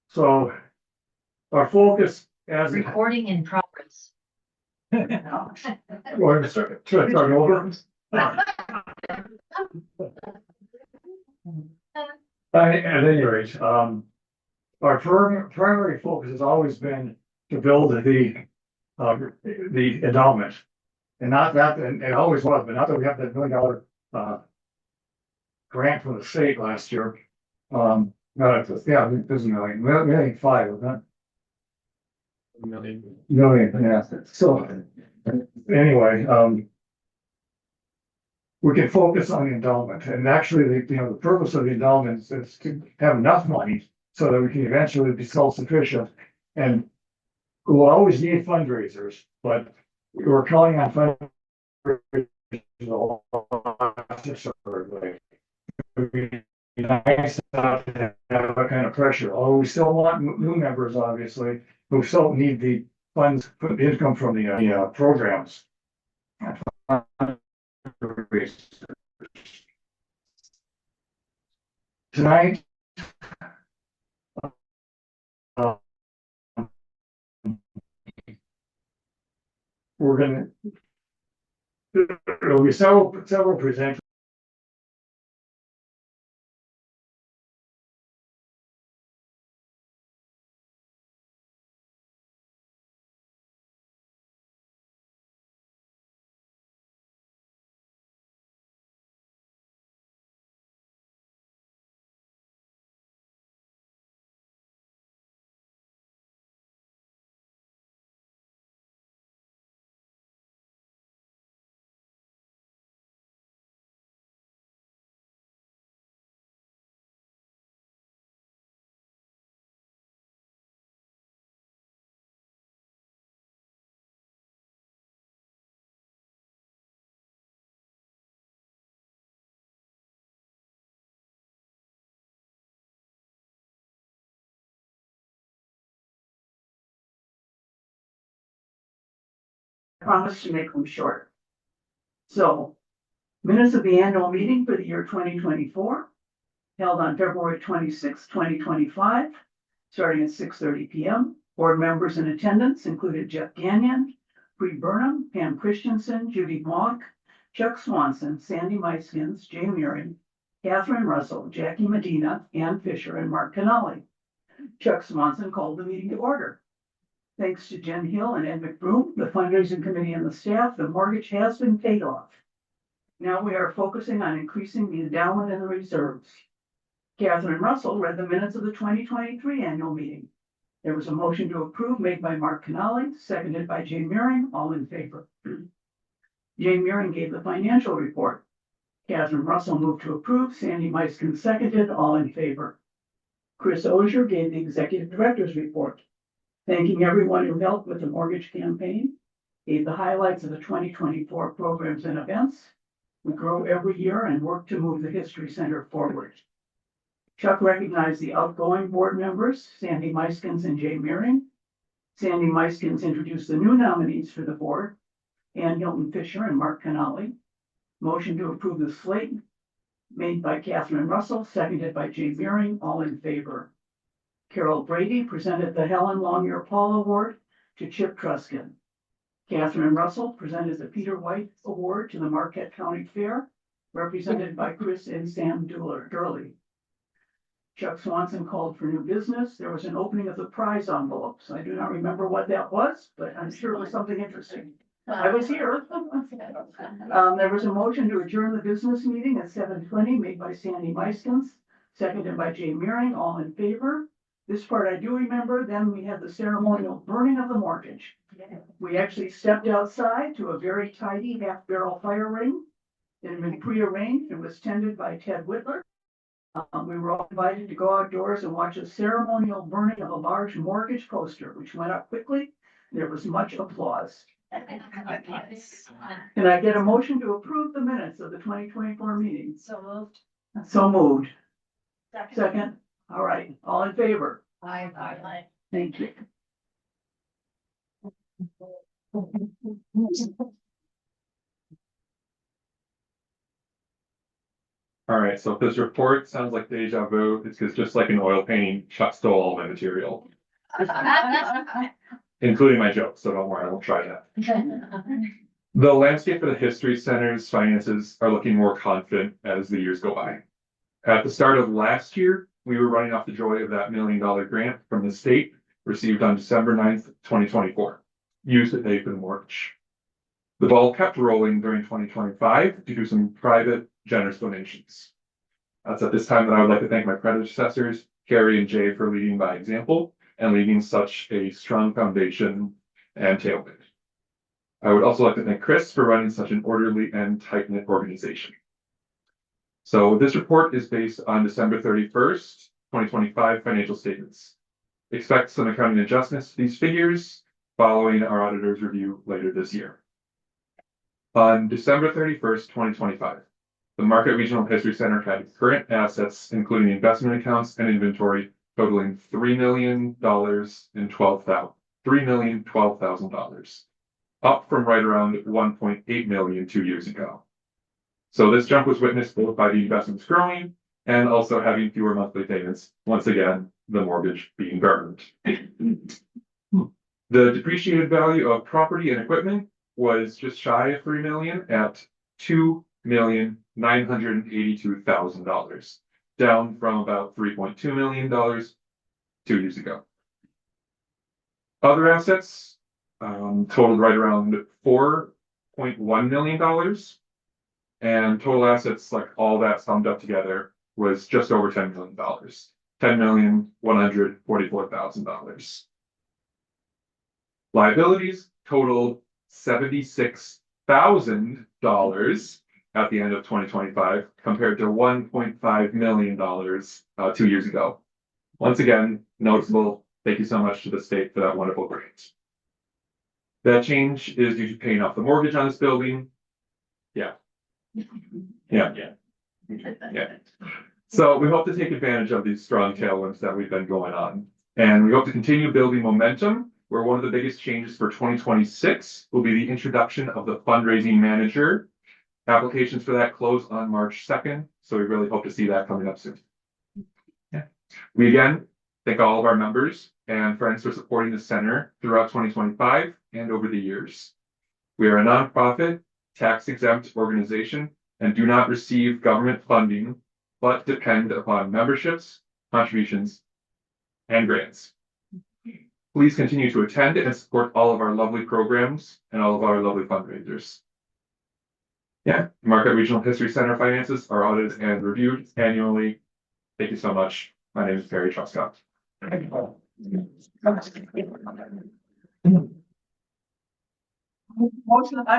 So our focus as Recording in progress. should I start over? At any rate, our primary focus has always been to build the endowment. And not that, and it always was, but not that we have that $1 million grant from the state last year. No, yeah, this is million five, wasn't it? Million, yeah. So anyway, we can focus on the endowment, and actually, the purpose of the endowment is to have enough money so that we can eventually be self-sufficient. And we'll always need fundraisers, but we're calling on fundraisers. Nice not to have that kind of pressure. Although we still want new members, obviously, but we still need the funds, the income from the programs. Tonight, we're going to, there'll be several presenters. Promise to make them short. So, minutes of the annual meeting for the year 2024, held on February 26, 2025, starting at 6:30 p.m. Board members in attendance included Jeff Gagnon, Bree Burnham, Pam Christensen, Judy Blanc, Chuck Swanson, Sandy Meiskens, Jay Murin, Catherine Russell, Jackie Medina, Ann Fisher, and Mark Canali. Chuck Swanson called the meeting to order. Thanks to Jen Hill and Ed McBroom, the fundraising committee and the staff, the mortgage has been paid off. Now we are focusing on increasing the endowment and the reserves. Catherine Russell read the minutes of the 2023 annual meeting. There was a motion to approve made by Mark Canali, seconded by Jay Muring, all in favor. Jay Muring gave the financial report. Catherine Russell moved to approve, Sandy Meiskin seconded, all in favor. Chris Osier gave the executive director's report, thanking everyone who helped with the mortgage campaign, gave the highlights of the 2024 programs and events. We grow every year and work to move the History Center forward. Chuck recognized the outgoing board members, Sandy Meiskens and Jay Muring. Sandy Meiskens introduced the new nominees for the board, Ann Hilton Fisher and Mark Canali. Motion to approve the slate made by Catherine Russell, seconded by Jay Muring, all in favor. Carol Brady presented the Helen Longyear Paul Award to Chip Truskin. Catherine Russell presented the Peter White Award to the Marquette County Fair, represented by Chris and Sam Durley. Chuck Swanson called for new business. There was an opening of the prize envelopes. I do not remember what that was, but I'm sure it was something interesting. I was here. There was a motion to adjourn the business meeting at 7:20 made by Sandy Meiskens, seconded by Jay Muring, all in favor. This part I do remember. Then we had the ceremonial burning of the mortgage. We actually stepped outside to a very tidy half-barrel fire ring. It had been prearranged and was tended by Ted Whitler. We were all invited to go outdoors and watch a ceremonial burning of a large mortgage poster, which went up quickly. There was much applause. Can I get a motion to approve the minutes of the 2024 meeting? So moved. So moved. Second. All right. All in favor? Aye. Thank you. All right, so if this report sounds like deja vu, it's because just like an oil painting, Chuck stole all my material, including my jokes, so don't worry, I won't try that. The landscape for the History Center's finances are looking more confident as the years go by. At the start of last year, we were running off the joy of that $1 million grant from the state received on December 9th, 2024, used to pay for the mortgage. The ball kept rolling during 2025 due to some private generous donations. It's at this time that I would like to thank my predecessors, Carrie and Jay, for leading by example and leaving such a strong foundation and tailwind. I would also like to thank Chris for running such an orderly and tight-knit organization. So this report is based on December 31st, 2025 financial statements. Expect some accounting adjustments to these figures following our auditor's review later this year. On December 31st, 2025, the Marquette Regional History Center had current assets, including investment accounts and inventory, totaling $3,012,000, up from right around $1.8 million 2 years ago. So this jump was witnessed both by the investments growing and also having fewer monthly payments. Once again, the mortgage being burned. The depreciated value of property and equipment was just shy of $3 million at $2,982,000, down from about $3.2 million 2 years ago. Other assets totaled right around $4.1 million, and total assets, like all that summed up together, was just over $10 million, $10,144,000. Liabilities totaled $76,000 at the end of 2025, compared to $1.5 million 2 years ago. Once again, noticeable. Thank you so much to the state for that wonderful grant. That change is due to paying off the mortgage on this building. Yeah. So we hope to take advantage of these strong tailwinds that we've been going on. And we hope to continue building momentum, where one of the biggest changes for 2026 will be the introduction of the fundraising manager. Applications for that close on March 2nd. So we really hope to see that coming up soon. We again thank all of our members and friends for supporting the center throughout 2025 and over the years. We are a nonprofit, tax-exempt organization and do not receive government funding, but depend upon memberships, contributions, and grants. Please continue to attend and support all of our lovely programs and all of our lovely fundraisers. Marquette Regional History Center finances are audited and reviewed annually. Thank you so much. My name is Barry Truscott. I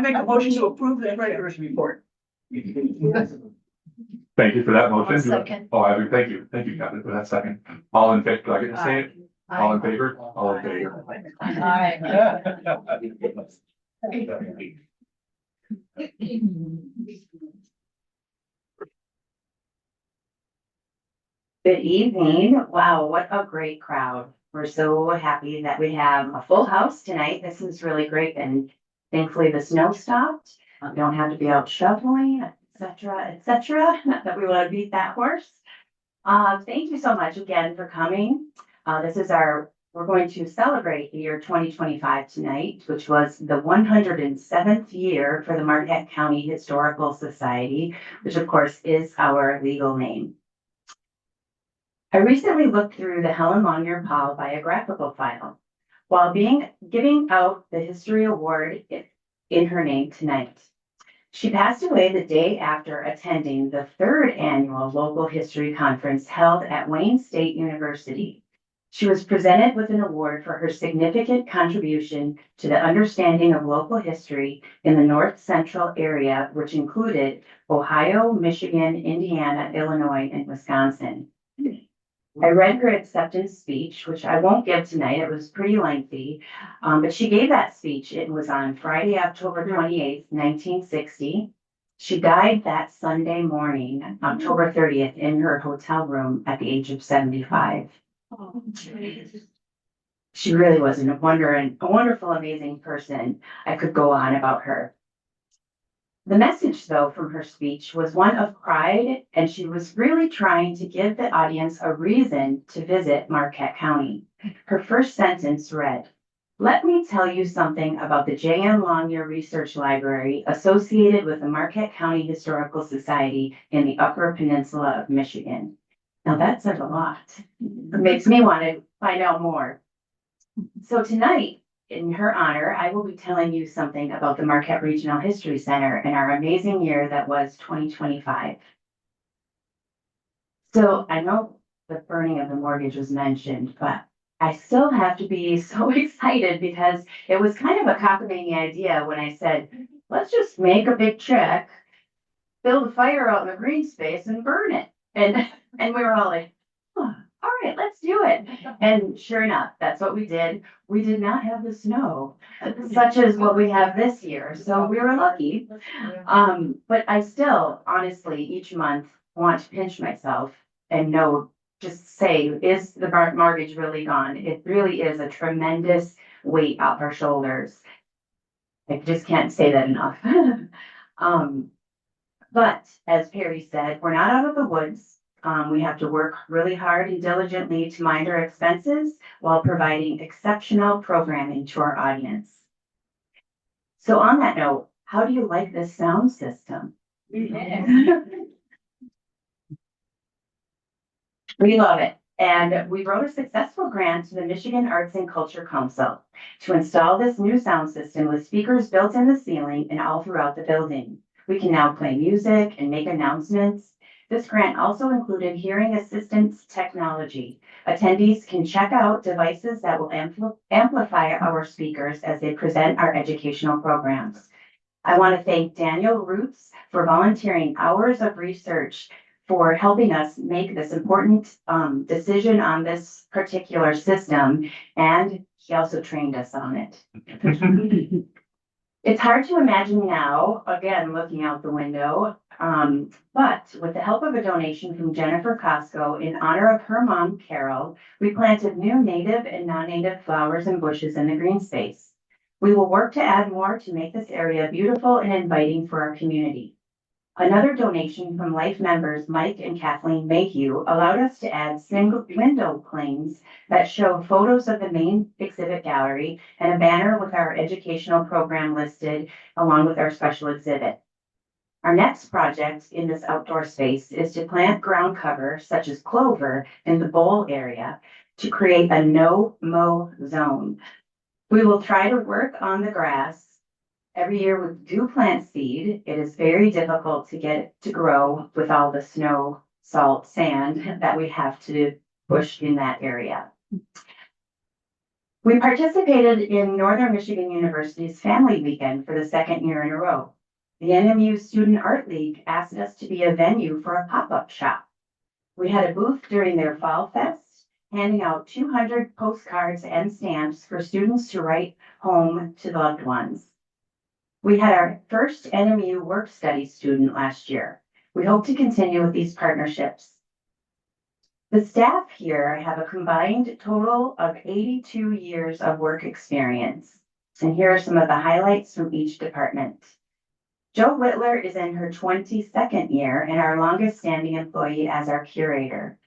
make a motion to approve the treasurer's report. Thank you for that motion. Second. Thank you, Captain, for that second. All in favor? Do I get to say it? All in favor? All in favor. All right. Good evening. Wow, what a great crowd. We're so happy that we have a full house tonight. This is really great. And thankfully the snow stopped. Don't have to be out shoveling, et cetera. Not that we want to beat that horse. Thank you so much again for coming. We're going to celebrate the year 2025 tonight, which was the 107th year for the Marquette County Historical Society, which of course is our legal name. I recently looked through the Helen Longyear Paul biographical file while giving out the History Award in her name tonight. She passed away the day after attending the 3rd annual local history conference held at Wayne State University. She was presented with an award for her significant contribution to the understanding of local history in the North Central area, which included Ohio, Michigan, Indiana, Illinois, and Wisconsin. I read her acceptance speech, which I won't give tonight. It was pretty lengthy, but she gave that speech. It was on Friday, October 28th, 1960. She died that Sunday morning, October 30th, in her hotel room at the age of 75. She really was a wonderful, amazing person. I could go on about her. The message, though, from her speech was one of pride, and she was really trying to give the audience a reason to visit Marquette County. Her first sentence read, "Let me tell you something about the J.M. Longyear Research Library associated with the Marquette County Historical Society in the Upper Peninsula of Michigan." Now that says a lot. It makes me want to find out more. So tonight, in her honor, I will be telling you something about the Marquette Regional History Center and our amazing year that was 2025. So I know the burning of the mortgage was mentioned, but I still have to be so excited because it was kind of a cockamamie idea when I said, let's just make a big check, build a fire out in the green space and burn it. And we were all like, oh, all right, let's do it. And sure enough, that's what we did. We did not have the snow, such as what we have this year. So we were lucky. But I still, honestly, each month want to pinch myself and know, just say, is the mortgage really gone? It really is a tremendous weight off our shoulders. I just can't say that enough. But as Perry said, we're not out of the woods. We have to work really hard and diligently to mind our expenses while providing exceptional programming to our audience. So on that note, how do you like this sound system? We love it. And we wrote a successful grant to the Michigan Arts and Culture Council to install this new sound system with speakers built in the ceiling and all throughout the building. We can now play music and make announcements. This grant also included hearing assistance technology. Attendees can check out devices that will amplify our speakers as they present our educational programs. I want to thank Daniel Roots for volunteering hours of research for helping us make this important decision on this particular system, and he also trained us on it. It's hard to imagine now, again, looking out the window, but with the help of a donation from Jennifer Costco in honor of her mom, Carol, we planted new native and non-native flowers and bushes in the green space. We will work to add more to make this area beautiful and inviting for our community. Another donation from Life members Mike and Kathleen Mayhew allowed us to add single window planes that show photos of the main exhibit gallery and a banner with our educational program listed along with our special exhibit. Our next project in this outdoor space is to plant ground cover such as clover in the bowl area to create a no-mow zone. We will try to work on the grass. Every year we do plant seed. It is very difficult to get it to grow with all the snow, salt, sand that we have to push in that area. We participated in Northern Michigan University's Family Weekend for the second year in a row. The NMU Student Art League asked us to be a venue for a pop-up shop. We had a booth during their Fall Fest, handing out 200 postcards and stamps for students to write home to loved ones. We had our first NMU work study student last year. We hope to continue with these partnerships. The staff here have a combined total of 82 years of work experience. And here are some of the highlights from each department. Jo Whitler is in her 22nd year and our longest standing employee as our curator.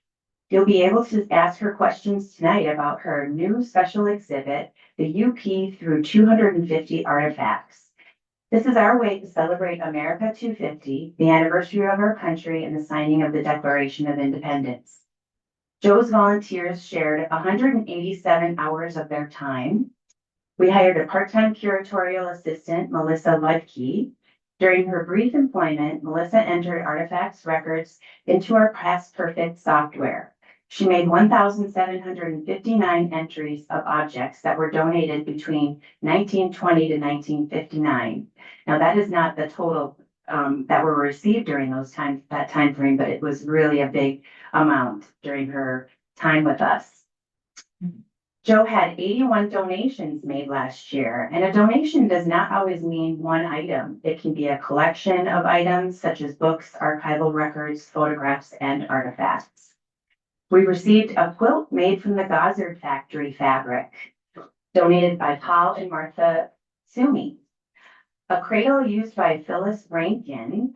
You'll be able to ask her questions tonight about her new special exhibit, the UP through 250 Artifacts. This is our way to celebrate America 250, the anniversary of our country and the signing of the Declaration of Independence. Jo's volunteers shared 187 hours of their time. We hired a part-time curatorial assistant, Melissa Ludke. During her brief employment, Melissa entered artifacts records into our Past Perfect software. She made 1,759 entries of objects that were donated between 1920 to 1959. Now that is not the total that were received during that time frame, but it was really a big amount during her time with us. Jo had 81 donations made last year, and a donation does not always mean one item. It can be a collection of items such as books, archival records, photographs, and artifacts. We received a quilt made from the Gozzard Factory fabric, donated by Paul and Martha Sumi. a cradle used by Phyllis Rankin,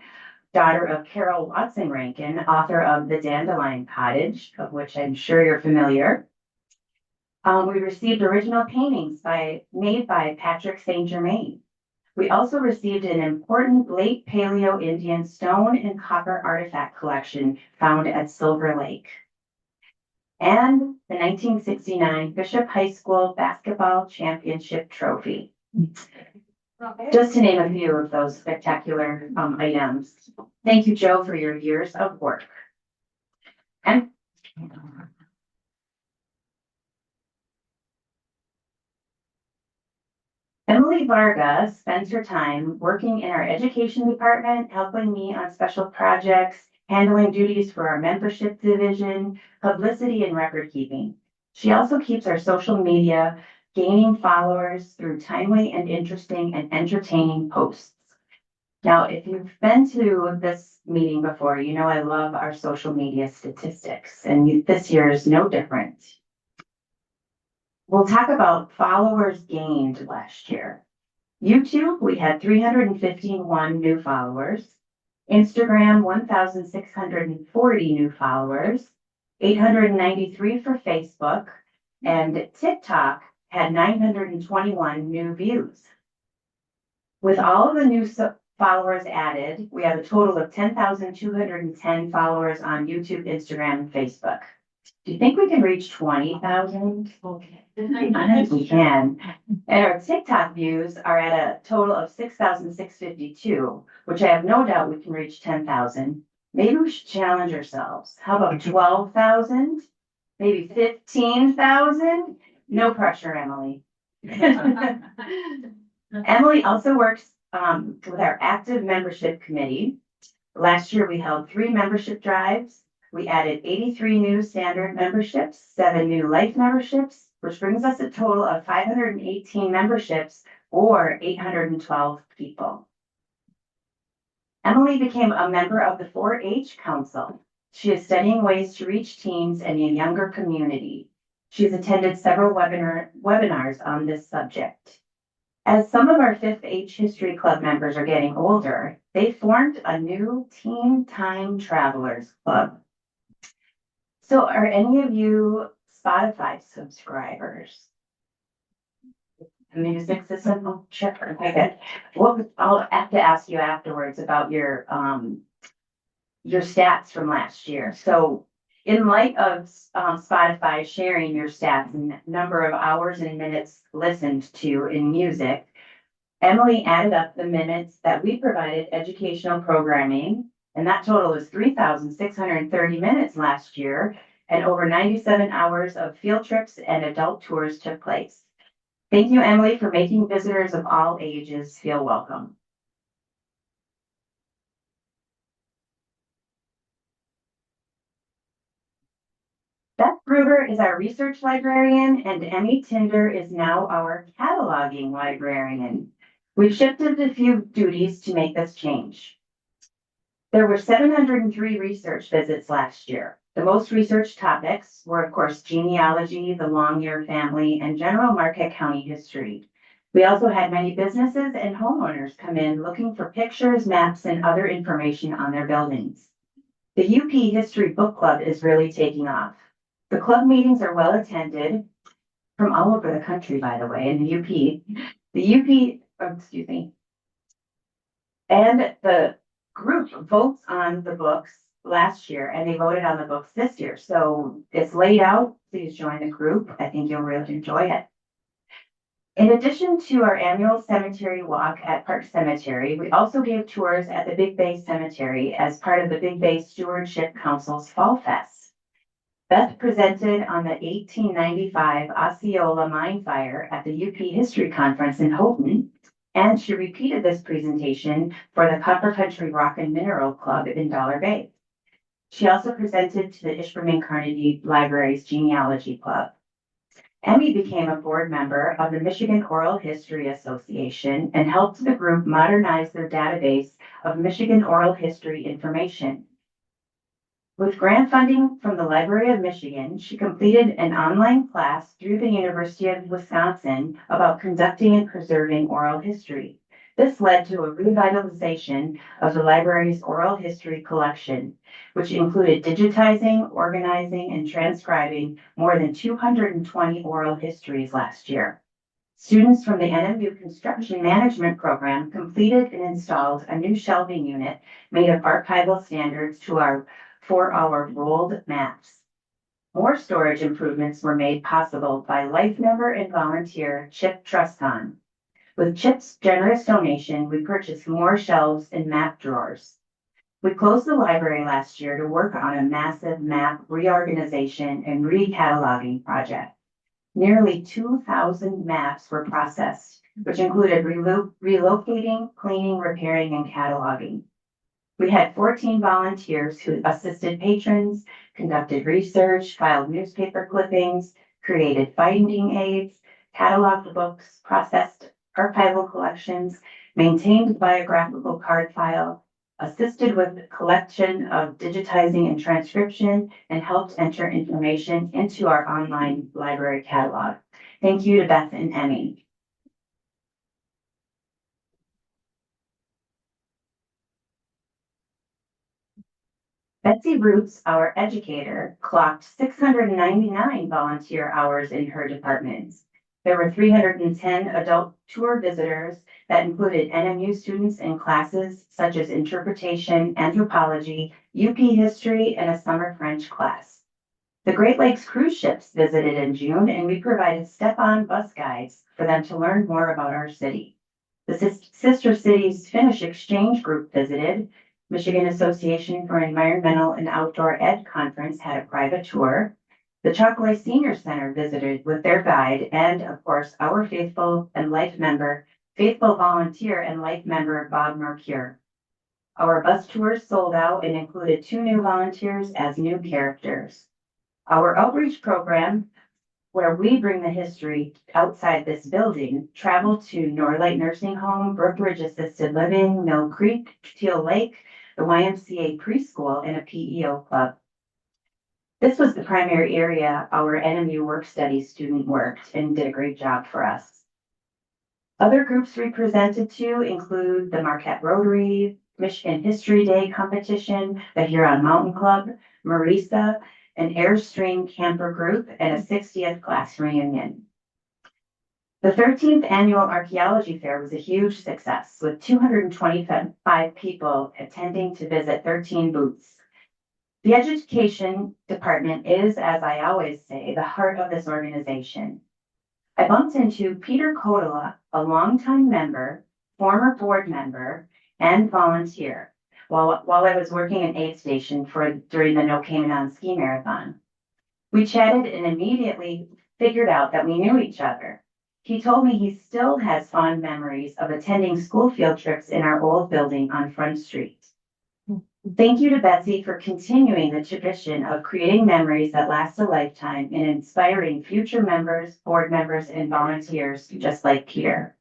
daughter of Carol Watson Rankin, author of The Dandelion Cottage, of which I'm sure you're familiar. We received original paintings made by Patrick St. Germain. We also received an important late Paleo Indian stone and copper artifact collection found at Silver Lake. And the 1969 Bishop High School Basketball Championship Trophy. Just to name a few of those spectacular items. Thank you, Joe, for your years of work. And Emily Varga spends her time working in our education department, helping me on special projects, handling duties for our membership division, publicity, and record keeping. She also keeps our social media, gaining followers through timely and interesting and entertaining posts. Now, if you've been to this meeting before, you know I love our social media statistics, and this year is no different. We'll talk about followers gained last year. YouTube, we had 351 new followers. Instagram, 1,640 new followers, 893 for Facebook, and TikTok had 921 new views. With all of the new followers added, we have a total of 10,210 followers on YouTube, Instagram, and Facebook. Do you think we can reach 20,000? Okay. I think we can. And our TikTok views are at a total of 6,652, which I have no doubt we can reach 10,000. Maybe we should challenge ourselves. How about 12,000? Maybe 15,000? No pressure, Emily. Emily also works with our active membership committee. Last year, we held 3 membership drives. We added 83 new standard memberships, 7 new life memberships, which brings us a total of 518 memberships or 812 people. Emily became a member of the 4-H Council. She is studying ways to reach teens and a younger community. She's attended several webinars on this subject. As some of our 5th H History Club members are getting older, they formed a new Teen Time Travelers Club. So are any of you Spotify subscribers? The music system? Oh, check. Okay, good. Well, I'll have to ask you afterwards about your stats from last year. So in light of Spotify sharing your stats and number of hours and minutes listened to in music, Emily added up the minutes that we provided educational programming, and that total is 3,630 minutes last year, and over 97 hours of field trips and adult tours took place. Thank you, Emily, for making visitors of all ages feel welcome. Beth Gruber is our research librarian, and Emmy Tinder is now our cataloging librarian. We've shifted a few duties to make this change. There were 703 research visits last year. The most researched topics were, of course, genealogy, the Longyear family, and general Marquette County history. We also had many businesses and homeowners come in looking for pictures, maps, and other information on their buildings. The UP History Book Club is really taking off. The club meetings are well attended from all over the country, by the way, in the UP. And the group votes on the books last year, and they voted on the books this year. So it's laid out. Please join the group. I think you'll really enjoy it. In addition to our annual cemetery walk at Park Cemetery, we also gave tours at the Big Bay Cemetery as part of the Big Bay Stewardship Council's Fall Fest. Beth presented on the 1895 Osceola mine fire at the UP History Conference in Houghton, and she repeated this presentation for the Copper Country Rock and Mineral Club in Dollar Bay. She also presented to the Ishburn Carnegie Library's Genealogy Club. Emmy became a board member of the Michigan Oral History Association and helped the group modernize their database of Michigan oral history information. With grant funding from the Library of Michigan, she completed an online class through the University of Wisconsin about conducting and preserving oral history. This led to a revitalization of the library's oral history collection, which included digitizing, organizing, and transcribing more than 220 oral histories last year. Students from the NMU Construction Management Program completed and installed a new shelving unit made of archival standards for our rolled maps. More storage improvements were made possible by life member and volunteer Chip Truscon. With Chip's generous donation, we purchased more shelves and map drawers. We closed the library last year to work on a massive map reorganization and recataloging project. Nearly 2,000 maps were processed, which included relocating, cleaning, repairing, and cataloging. We had 14 volunteers who assisted patrons, conducted research, filed newspaper clippings, created finding aids, cataloged books, processed archival collections, maintained biographical card file, assisted with the collection of digitizing and transcription, and helped enter information into our online library catalog. Thank you to Beth and Emmy. Betsy Roots, our educator, clocked 699 volunteer hours in her departments. There were 310 adult tour visitors that included NMU students in classes such as interpretation, anthropology, UP history, and a summer French class. The Great Lakes cruise ships visited in June, and we provided step-on bus guides for them to learn more about our city. The Sister Cities Finnish Exchange Group visited. Michigan Association for Environmental and Outdoor Ed Conference had a private tour. The Chocolate Senior Center visited with their guide, and of course, our faithful volunteer and life member, Bob Mercure. Our bus tours sold out and included 2 new volunteers as new characters. Our outreach program, where we bring the history outside this building, traveled to Norlight Nursing Home, Brookridge Assisted Living, Mill Creek, Teal Lake, the YMCA preschool, and a PEO club. This was the primary area our NMU Work Studies student worked and did a great job for us. Other groups we presented to include the Marquette Rotary, Michigan History Day competition, the Huron Mountain Club, Marisa, an Airstream camper group, and a 60th class reunion. The 13th annual archaeology fair was a huge success, with 225 people attending to visit 13 booths. The education department is, as I always say, the heart of this organization. I bumped into Peter Kotola, a longtime member, former board member, and volunteer while I was working an aid station during the No Cayman on Ski Marathon. We chatted and immediately figured out that we knew each other. He told me he still has fond memories of attending school field trips in our old building on Front Street. Thank you to Betsy for continuing the tradition of creating memories that last a lifetime and inspiring future members, board members, and volunteers just like Peter.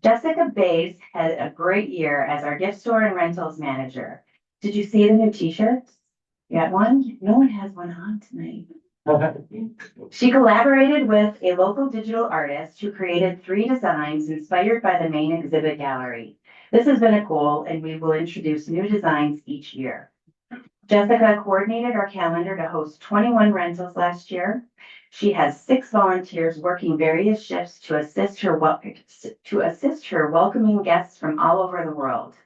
Jessica Bays had a great year as our gift store and rentals manager. Did you see the new t-shirts? You got one? No one has one on tonight. She collaborated with a local digital artist who created 3 designs inspired by the main exhibit gallery. This has been a goal, and we will introduce new designs each year. Jessica coordinated our calendar to host 21 rentals last year. She has 6 volunteers working various shifts to assist her welcoming guests from all over the world.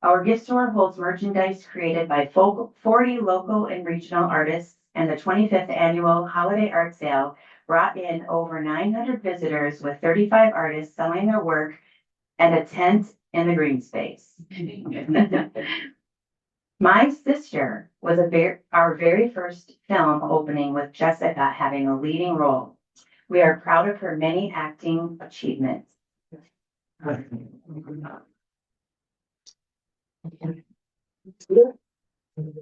Our gift store holds merchandise created by 40 local and regional artists, and the 25th annual Holiday Art Sale brought in over 900 visitors with 35 artists selling their work and a tent in the green space. My Sister was our very first film opening with Jessica having a leading role. We are proud of her many acting achievements.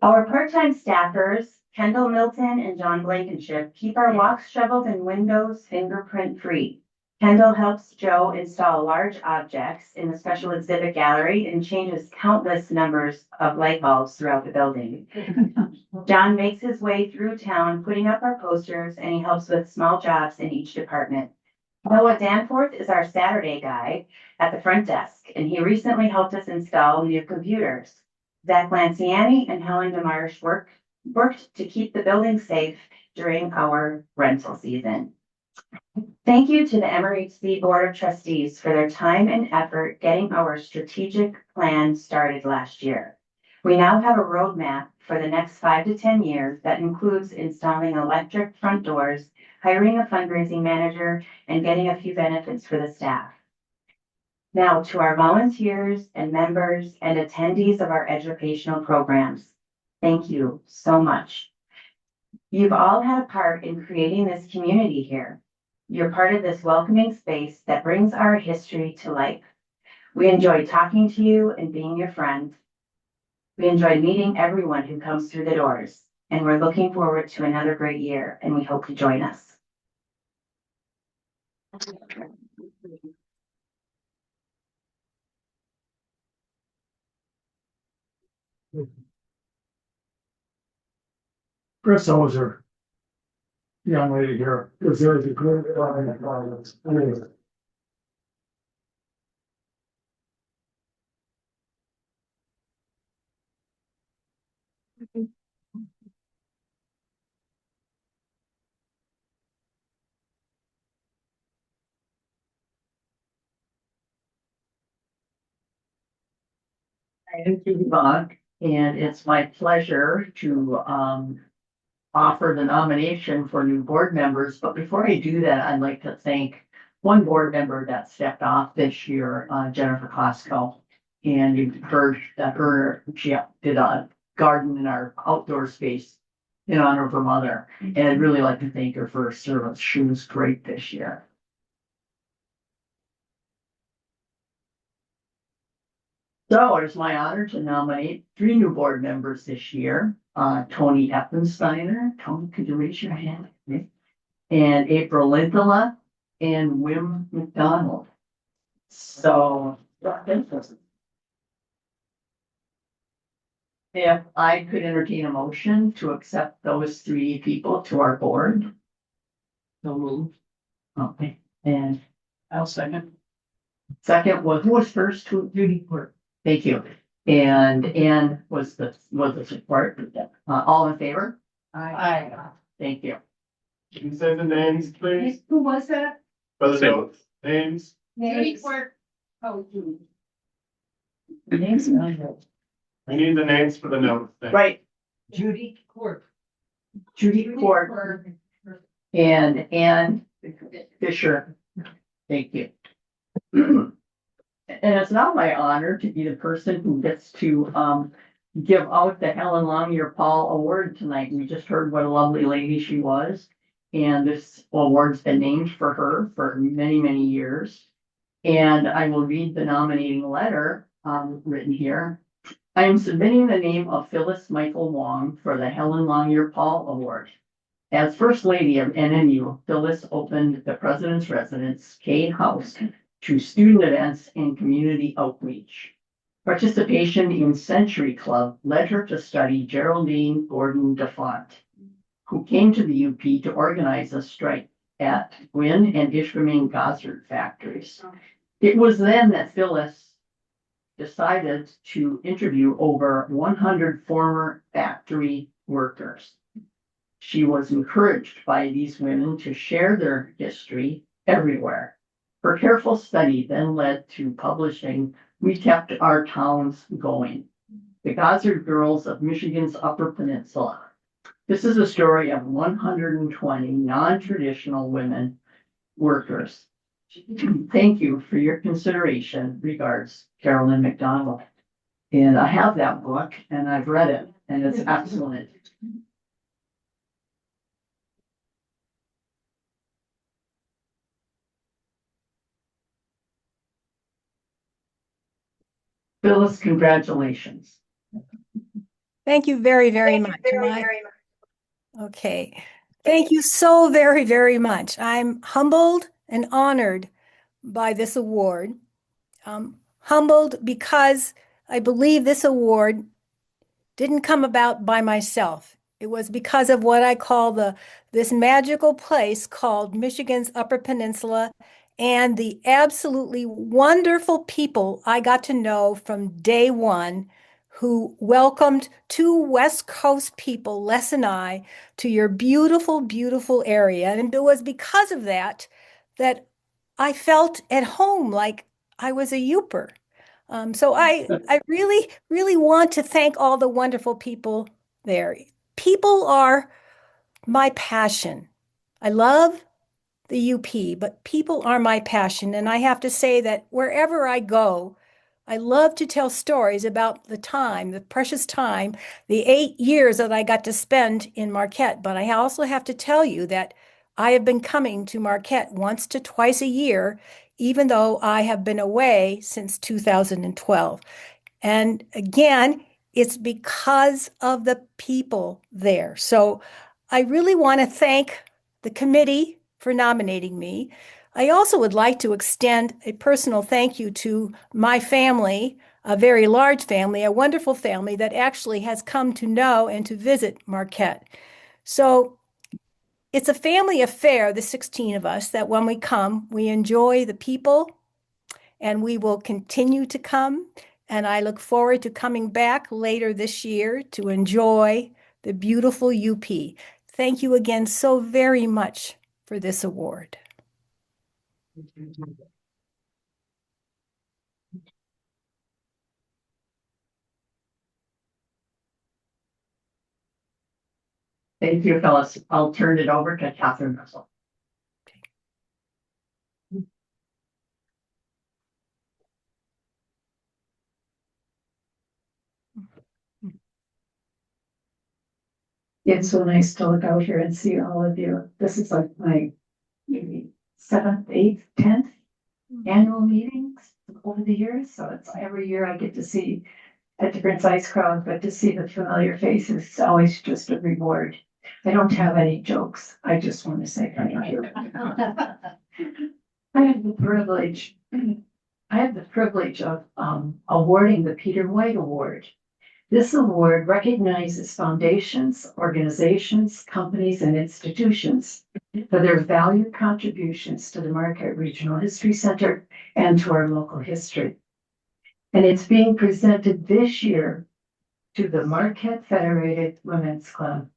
Our part-time staffers, Kendall Milton and John Blankenship, keep our walks shoveled and windows fingerprint free. Kendall helps Joe install large objects in the special exhibit gallery and changes countless numbers of light bulbs throughout the building. John makes his way through town, putting up our posters, and he helps with small jobs in each department. Noah Danforth is our Saturday guy at the front desk, and he recently helped us install new computers. Zach Lanciani and Helen Demarche worked to keep the building safe during our rental season. Thank you to the MRHC Board of Trustees for their time and effort getting our strategic plan started last year. We now have a roadmap for the next 5 to 10 years that includes installing electric front doors, hiring a fundraising manager, and getting a few benefits for the staff. Now to our volunteers and members and attendees of our educational programs. Thank you so much. You've all had a part in creating this community here. You're part of this welcoming space that brings our history to life. We enjoy talking to you and being your friend. We enjoy meeting everyone who comes through the doors, and we're looking forward to another great year, and we hope you join us. Chris Ozer, young lady here, is there a good I'm Judy Bach, and it's my pleasure to offer the nomination for new board members. But before I do that, I'd like to thank one board member that stepped off this year, Jennifer Costco. And you've heard that she did a garden in our outdoor space in honor of her mother. And I'd really like to thank her for her service. She was great this year. So it is my honor to nominate 3 new board members this year. Tony Eppensteiner. Tony, could you raise your hand? And April Lintola and Wim McDonald. So if I could entertain a motion to accept those 3 people to our board. So moved. Okay, and I'll second. Second was, who was first? Judy Court. Thank you. And Ann was the support. All in favor? Aye. Thank you. Can you say the names, please? Who was that? For the notes, names. Judy Court. Oh, Judy. The names are on there. We need the names for the notes. Right, Judy Court. Judy Court and Ann Fisher. Thank you. And it's now my honor to be the person who gets to give out the Helen Longyear Paul Award tonight. We just heard what a lovely lady she was. And this award's been named for her for many, many years. And I will read the nominating letter written here. I am submitting the name of Phyllis Michael Wong for the Helen Longyear Paul Award. As First Lady of NNU, Phyllis opened the President's Residence, Cade House, to student events and community outreach. Participation in Century Club led her to study Geraldine Gordon DeFont, who came to the UP to organize a strike at Gwynn and Ishpeming Gosford factories. It was then that Phyllis decided to interview over 100 former factory workers. She was encouraged by these women to share their history everywhere. Her careful study then led to publishing We Kept Our Towns Going, The Gosford Girls of Michigan's Upper Peninsula. This is a story of 120 non-traditional women workers. Thank you for your consideration. Regards, Carolyn McDonald. And I have that book and I've read it and it's excellent. Phyllis, congratulations. Thank you very, very much. Okay. Thank you so very, very much. I'm humbled and honored by this award. Humbled because I believe this award didn't come about by myself. It was because of what I call this magical place called Michigan's Upper Peninsula and the absolutely wonderful people I got to know from day one who welcomed two West Coast people, Les and I, to your beautiful, beautiful area. And it was because of that that I felt at home like I was a Youper. So I really, really want to thank all the wonderful people there. People are my passion. I love the UP, but people are my passion. And I have to say that wherever I go, I love to tell stories about the time, the precious time, the 8 years that I got to spend in Marquette. But I also have to tell you that I have been coming to Marquette once to twice a year, even though I have been away since 2012. And again, it's because of the people there. So I really want to thank the committee for nominating me. I also would like to extend a personal thank you to my family, a very large family, a wonderful family that actually has come to know and to visit Marquette. So it's a family affair, the 16 of us, that when we come, we enjoy the people and we will continue to come. And I look forward to coming back later this year to enjoy the beautiful UP. Thank you again so very much for this award. Thank you, Phyllis. I'll turn it over to Catherine Russell. It's so nice to look out here and see all of you. This is like my maybe 7th, 8th, 10th annual meetings over the years. So it's every year I get to see a different size crowd, but to see the familiar faces is always just a reward. I don't have any jokes. I just want to say thank you. I have the privilege of awarding the Peter White Award. This award recognizes foundations, organizations, companies, and institutions for their valued contributions to the Marquette Regional History Center and to our local history. And it's being presented this year to the Marquette Federated Women's Club.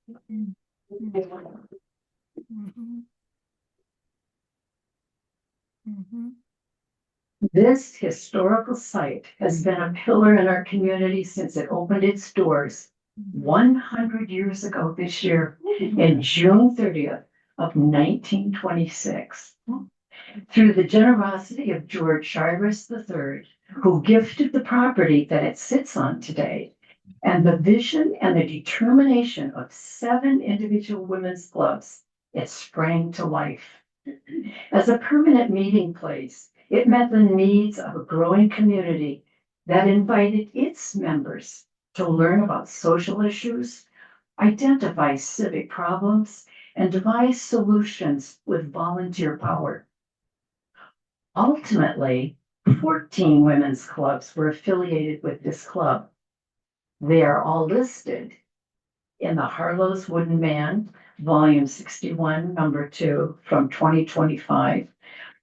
This historical site has been a pillar in our community since it opened its doors 100 years ago this year, in June 30th of 1926. Through the generosity of George Cyrus III, who gifted the property that it sits on today, and the vision and the determination of 7 individual women's clubs, it sprang to life. As a permanent meeting place, it met the needs of a growing community that invited its members to learn about social issues, identify civic problems, and devise solutions with volunteer power. Ultimately, 14 women's clubs were affiliated with this club. They are all listed in the Harlow's Wooden Man, Volume 61, Number 2, from 2025,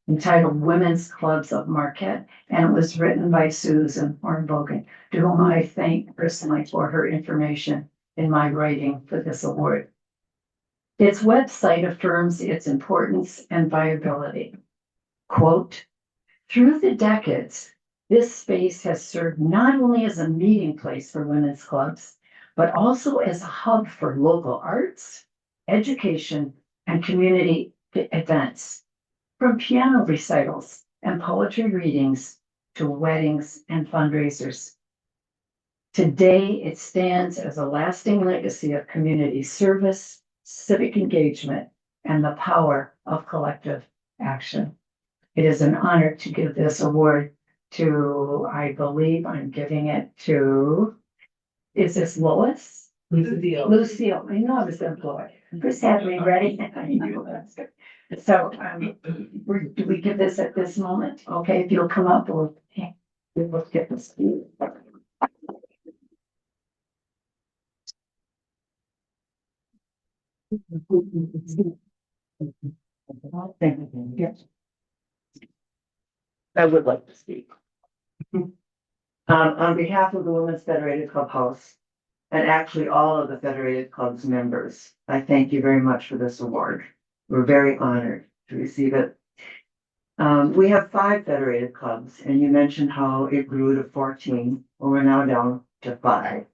entitled Women's Clubs of Marquette, and it was written by Susan Hornbogen, to whom I thank personally for her information in my writing for this award. Its website affirms its importance and viability. Quote, through the decades, this space has served not only as a meeting place for women's clubs, but also as a hub for local arts, education, and community events. From piano recitals and poetry readings to weddings and fundraisers. Today, it stands as a lasting legacy of community service, civic engagement, and the power of collective action. It is an honor to give this award to, I believe I'm giving it to, is this Lois? Lucille. Lucille, I know I was employed. Chris had me ready. So, do we give this at this moment? Okay, if you'll come up, or let's get this. Yes. I would like to speak. On behalf of the Women's Federated Clubhouse, and actually all of the Federated Club's members, I thank you very much for this award. We're very honored to receive it. We have 5 Federated Clubs, and you mentioned how it grew to 14, well, we're now down to 5.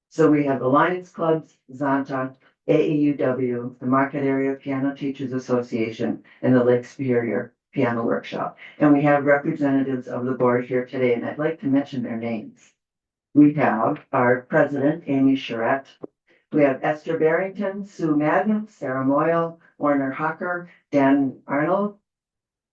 So we have the Lions Clubs, Zonta, AAUW, the Marquette Area Piano Teachers Association, and the Lake Superior Piano Workshop. And we have representatives of the board here today, and I'd like to mention their names. We have our president, Amy Charette. We have Esther Barrington, Sue Madden, Sarah Moyle, Warner Hocker, Dan Arnold,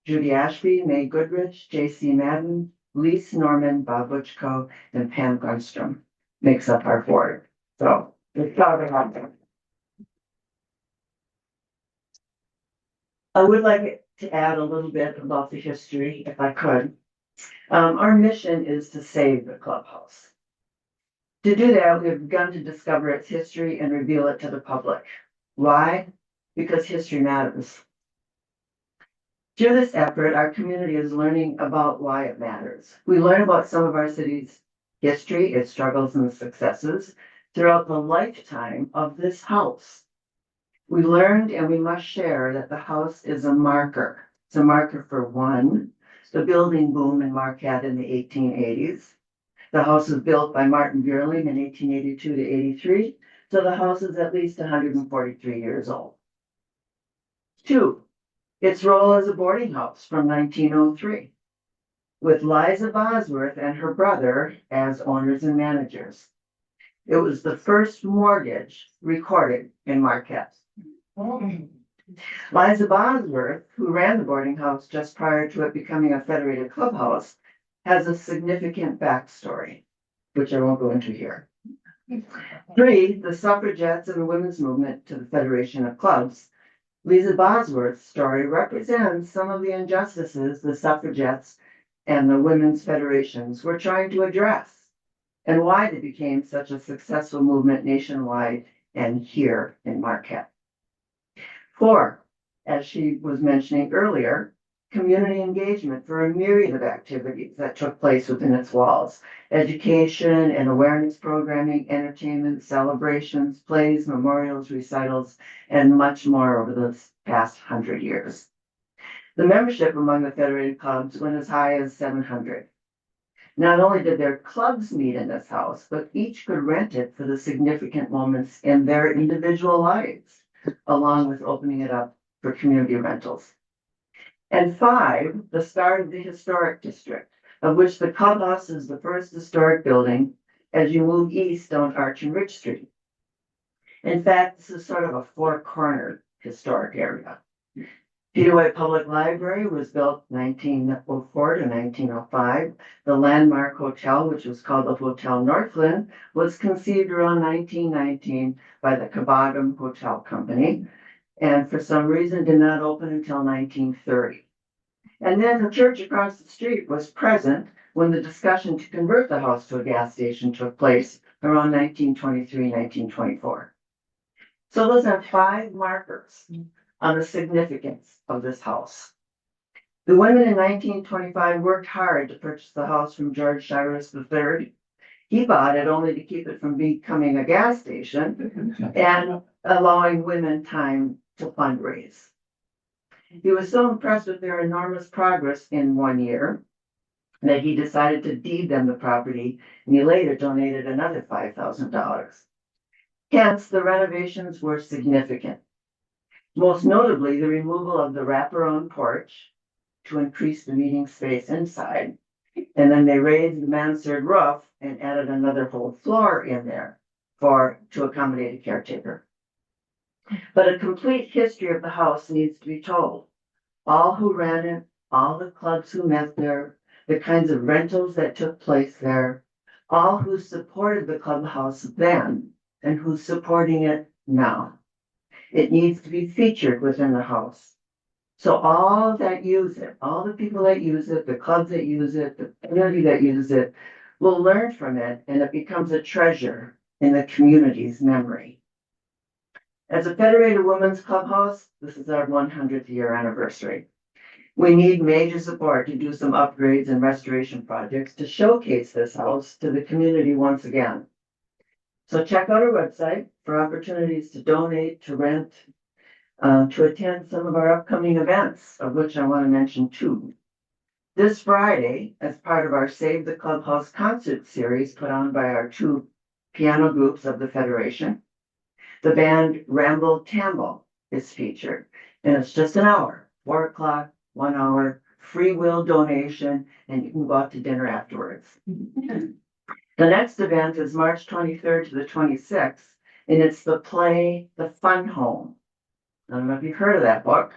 Judy Ashby, May Goodrich, J.C. Madden, Lise Norman, Bob Butchko, and Pam Gunstrom makes up our board. So it's probably hard to. I would like to add a little bit about the history, if I could. Our mission is to save the clubhouse. To do that, we have begun to discover its history and reveal it to the public. Why? Because history matters. Through this effort, our community is learning about why it matters. We learn about some of our city's history, its struggles and successes throughout the lifetime of this house. We learned, and we must share, that the house is a marker. It's a marker for one, the building boom in Marquette in the 1880s. The house was built by Martin Bierling in 1882 to 83, so the house is at least 143 years old. 2, its role as a boarding house from 1903, with Liza Bosworth and her brother as owners and managers. It was the first mortgage recorded in Marquette. Liza Bosworth, who ran the boarding house just prior to it becoming a Federated Clubhouse, has a significant backstory, which I won't go into here. 3, the suffragettes and the women's movement to the Federation of Clubs. Liza Bosworth's story represents some of the injustices the suffragettes and the women's federations were trying to address, and why they became such a successful movement nationwide and here in Marquette. 4, as she was mentioning earlier, community engagement for a myriad of activities that took place within its walls: education and awareness programming, entertainment, celebrations, plays, memorials, recitals, and much more over the past 100 years. The membership among the Federated Clubs went as high as 700. Not only did their clubs meet in this house, but each could rent it for the significant moments in their individual lives, along with opening it up for community rentals. And 5, the start of the historic district, of which the clubhouse is the first historic building as you move east on Arch and Rich Street. In fact, this is sort of a 4-cornered historic area. Peter White Public Library was built 1904 to 1905. The landmark hotel, which was called the Hotel Northland, was conceived around 1919 by the Cabotham Hotel Company, and for some reason did not open until 1930. And then the church across the street was present when the discussion to convert the house to a gas station took place around 1923, 1924. So those are 5 markers on the significance of this house. The women in 1925 worked hard to purchase the house from George Cyrus III. He bought it only to keep it from becoming a gas station and allowing women time to fundraise. He was so impressed with their enormous progress in 1 year that he decided to deed them the property, and he later donated another $5,000. Hence, the renovations were significant. Most notably, the removal of the wraparound porch to increase the meeting space inside. And then they raised the mansard roof and added another whole floor in there to accommodate a caretaker. But a complete history of the house needs to be told. All who ran it, all the clubs who met there, the kinds of rentals that took place there, all who supported the clubhouse then and who's supporting it now. It needs to be featured within the house. So all that use it, all the people that use it, the clubs that use it, the community that uses it, will learn from it, and it becomes a treasure in the community's memory. As a Federated Women's Clubhouse, this is our 100th year anniversary. We need major support to do some upgrades and restoration projects to showcase this house to the community once again. So check out our website for opportunities to donate, to rent, to attend some of our upcoming events, of which I want to mention two. This Friday, as part of our Save the Clubhouse concert series put on by our two piano groups of the Federation, the band Ramble Tamble is featured, and it's just an hour, 4 o'clock, 1 hour, free will donation, and you can go out to dinner afterwards. The next event is March 23rd to the 26th, and it's the play The Fun Home. I don't know if you've heard of that book,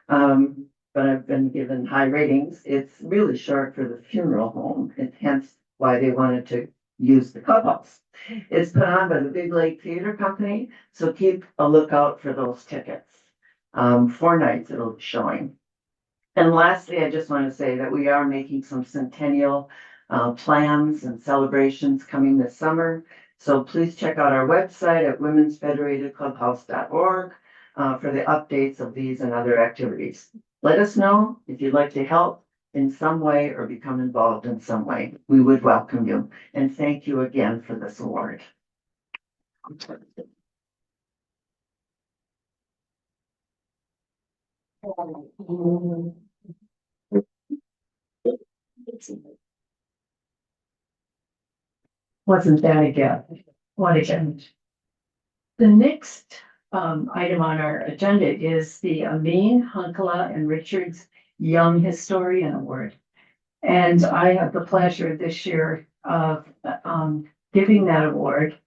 but I've been given high ratings. It's really short for the funeral home, and hence why they wanted to use the clubhouse. It's put on by the Big Lake Theater Company, so keep a lookout for those tickets. 4 nights it'll be showing. And lastly, I just want to say that we are making some centennial plans and celebrations coming this summer. So please check out our website at womensfederatedclubhouse.org for the updates of these and other activities. Let us know if you'd like to help in some way or become involved in some way. We would welcome you. And thank you again for this award. Wasn't that a gift? What a gift. The next item on our agenda is the Ameen, Honkala, and Richards Young Historian Award. And I have the pleasure this year of giving that award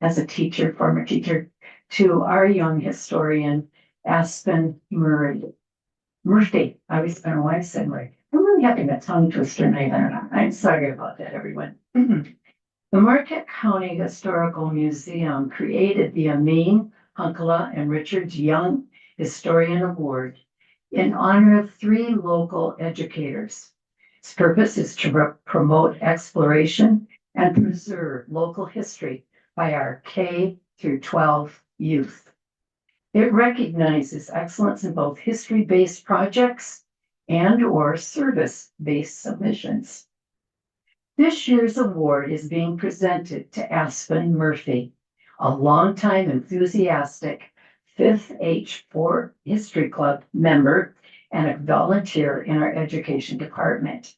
as a teacher, former teacher, to our young historian, Aspen Murphy. I always don't know why I said Murphy. I'm really having a tongue twister night. I'm sorry about that, everyone. The Marquette County Historical Museum created the Ameen, Honkala, and Richards Young Historian Award in honor of 3 local educators. Its purpose is to promote exploration and preserve local history by our K through 12 youth. It recognizes excellence in both history-based projects and/or service-based submissions. This year's award is being presented to Aspen Murphy, a longtime enthusiastic 5th H4 History Club member and a volunteer in our education department.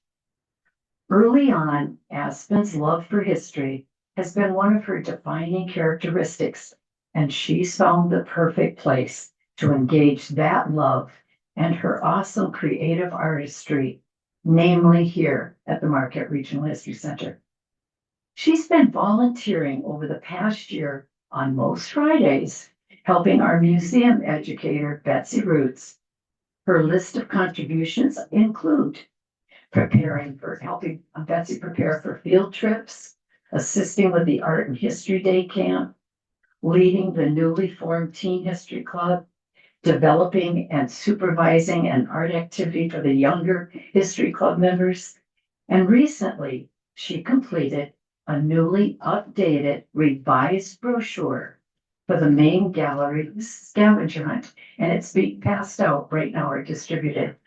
Early on, Aspen's love for history has been one of her defining characteristics, and she's found the perfect place to engage that love and her awesome creative artistry, namely here at the Marquette Regional History Center. She's been volunteering over the past year on most Fridays, helping our museum educator, Betsy Roots. Her list of contributions include helping Betsy prepare for field trips, assisting with the Art and History Day camp, leading the newly formed Teen History Club, developing and supervising an art activity for the younger History Club members. And recently, she completed a newly updated, revised brochure for the main gallery scavenger hunt, and it's being passed out right now or distributed.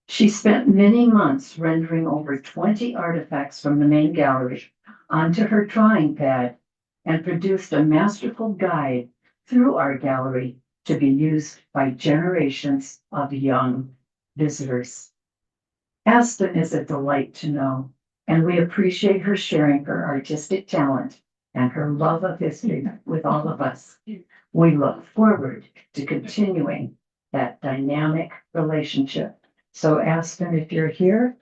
She spent many months rendering over 20 artifacts from the main gallery onto her drawing pad and produced a masterful guide through our gallery to be used by generations of young visitors. Aspen is a delight to know, and we appreciate her sharing her artistic talent and her love of history with all of us. We look forward to continuing that dynamic relationship. So Aspen, if you're here.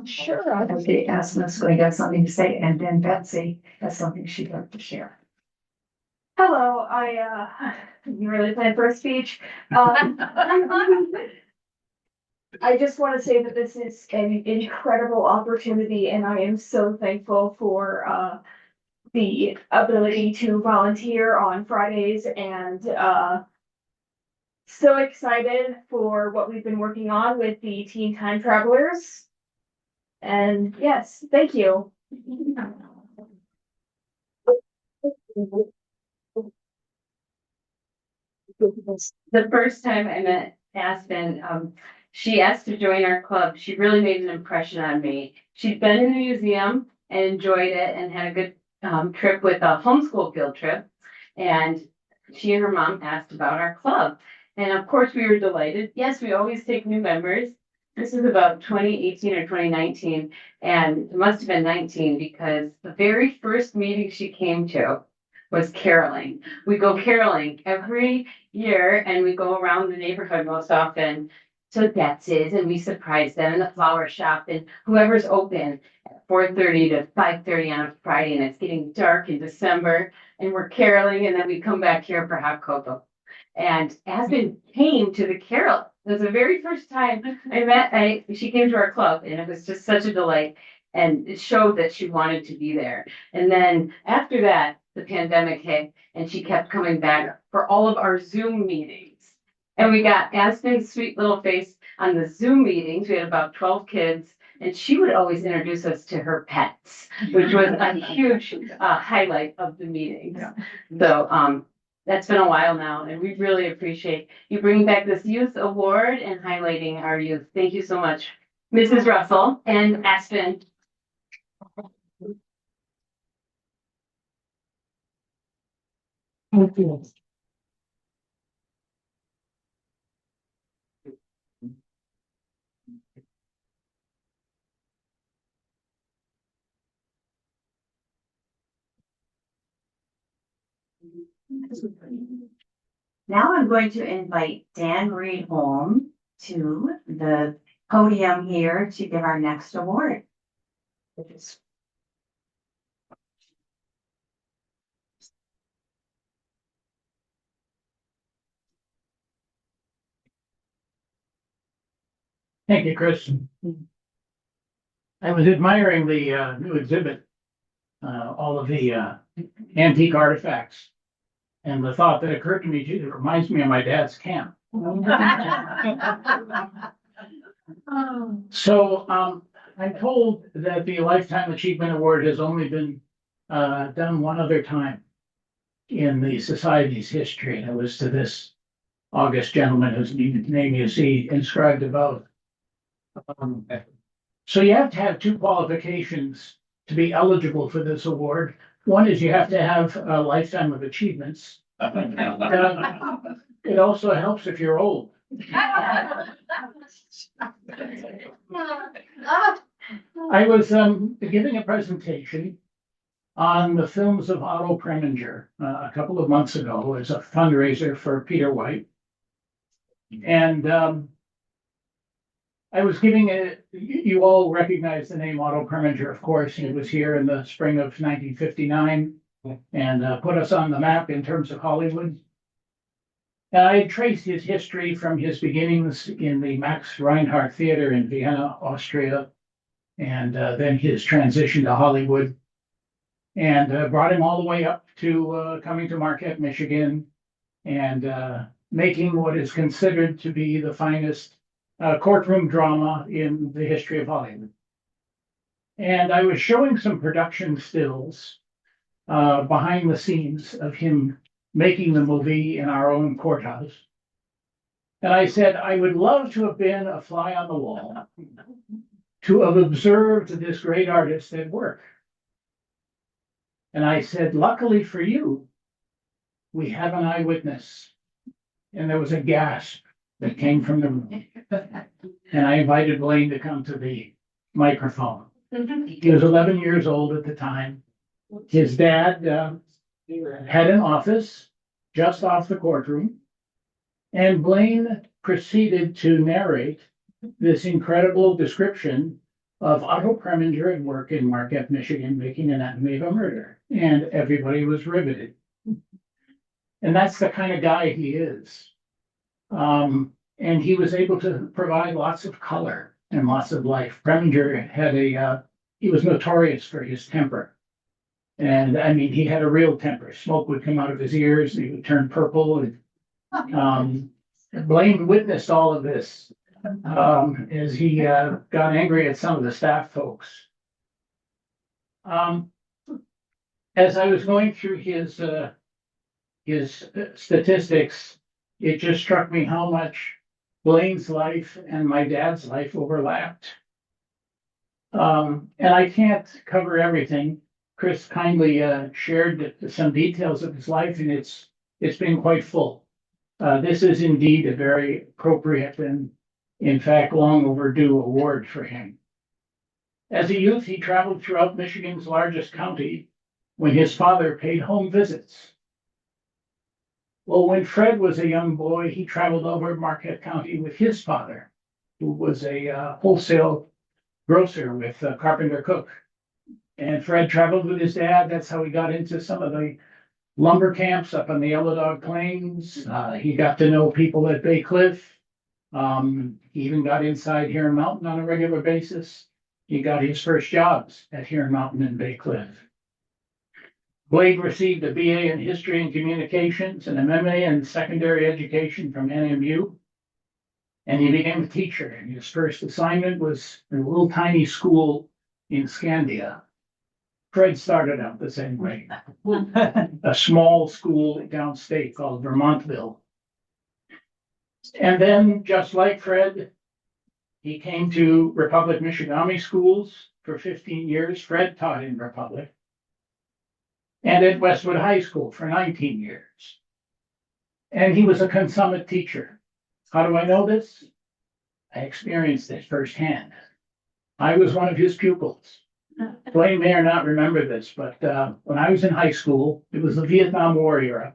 Sure. Okay, Aspen's going to have something to say, and then Betsy has something she'd like to share. Hello, you really planned for a speech? I just want to say that this is an incredible opportunity and I am so thankful for the ability to volunteer on Fridays and so excited for what we've been working on with the Teen Time Travelers. And yes, thank you. The first time I met Aspen, she asked to join our club. She really made an impression on me. She'd been in the museum and enjoyed it and had a good trip with a homeschool field trip. And she and her mom asked about our club. And of course, we were delighted. Yes, we always take new members. This is about 2018 or 2019, and it must have been 19 because the very first meeting she came to was caroling. We go caroling every year and we go around the neighborhood most often to Betts's and we surprise them in the flower shop and whoever's open at 4:30 to 5:30 on a Friday and it's getting dark in December and we're caroling and then we come back here for hot cocoa. And Aspen came to the carol. It was the very first time she came to our club and it was just such a delight. And it showed that she wanted to be there. And then after that, the pandemic hit and she kept coming back for all of our Zoom meetings. And we got Aspen's sweet little face on the Zoom meetings. We had about 12 kids and she would always introduce us to her pets, which was a huge highlight of the meetings. So that's been a while now and we really appreciate you bringing back this youth award and highlighting our youth. Thank you so much, Mrs. Russell and Aspen. Thank you. Now I'm going to invite Dan Reed Holm to the podium here to give our next award. Thank you, Chris. I was admiring the new exhibit, all of the antique artifacts. And the thought that occurred to me, gee, it reminds me of my dad's camp. So I'm told that the Lifetime Achievement Award has only been done one other time in the society's history. And it was to this august gentleman whose name you see inscribed above. So you have to have two qualifications to be eligible for this award. One is you have to have a lifetime of achievements. It also helps if you're old. I was giving a presentation on the films of Otto Preminger a couple of months ago as a fundraiser for Peter White. And I was giving you all recognize the name Otto Preminger, of course. He was here in the spring of 1959 and put us on the map in terms of Hollywood. I traced his history from his beginnings in the Max Reinhardt Theater in Vienna, Austria, and then his transition to Hollywood, and brought him all the way up to coming to Marquette, Michigan, and making what is considered to be the finest courtroom drama in the history of Hollywood. And I was showing some production stills behind the scenes of him making the movie in our own courthouse. And I said, I would love to have been a fly on the wall to have observed this great artist at work. And I said, luckily for you, we have an eyewitness. And there was a gasp that came from the room. And I invited Blaine to come to the microphone. He was 11 years old at the time. His dad had an office just off the courtroom. And Blaine proceeded to narrate this incredible description of Otto Preminger at work in Marquette, Michigan, making Anatomy of a Murder. And everybody was riveted. And that's the kind of guy he is. And And he was able to provide lots of color and lots of life. Preminger had he was notorious for his temper. And I mean, he had a real temper. Smoke would come out of his ears, he would turn purple. And Blaine witnessed all of this as he got angry at some of the staff folks. As I was going through his statistics, it just struck me how much Blaine's life and my dad's life overlapped. And I can't cover everything. Chris kindly shared some details of his life, and it's been quite full. This is indeed a very appropriate and, in fact, long overdue award for him. As a youth, he traveled throughout Michigan's largest county when his father paid home visits. Well, when Fred was a young boy, he traveled over Marquette County with his father, who was a wholesale grocer with Carpenter Cook. And Fred traveled with his dad. That's how he got into some of the lumber camps up on the Yellow Dog Plains. He got to know people at Bay Cliff. He even got inside Heron Mountain on a regular basis. He got his first jobs at Heron Mountain and Bay Cliff. Blaine received a BA in History and Communications and a MMA in Secondary Education from NMU. And he became a teacher. And his first assignment was in a little tiny school in Scandia. Fred started out the same way. A small school downstate called Vermontville. And then, just like Fred, he came to Republic Michigami schools for 15 years. Fred taught in Republic. And at Westwood High School for 19 years. And he was a consummate teacher. How do I know this? I experienced it firsthand. I was one of his pupils. Blaine may or not remember this, but when I was in high school, it was the Vietnam War era.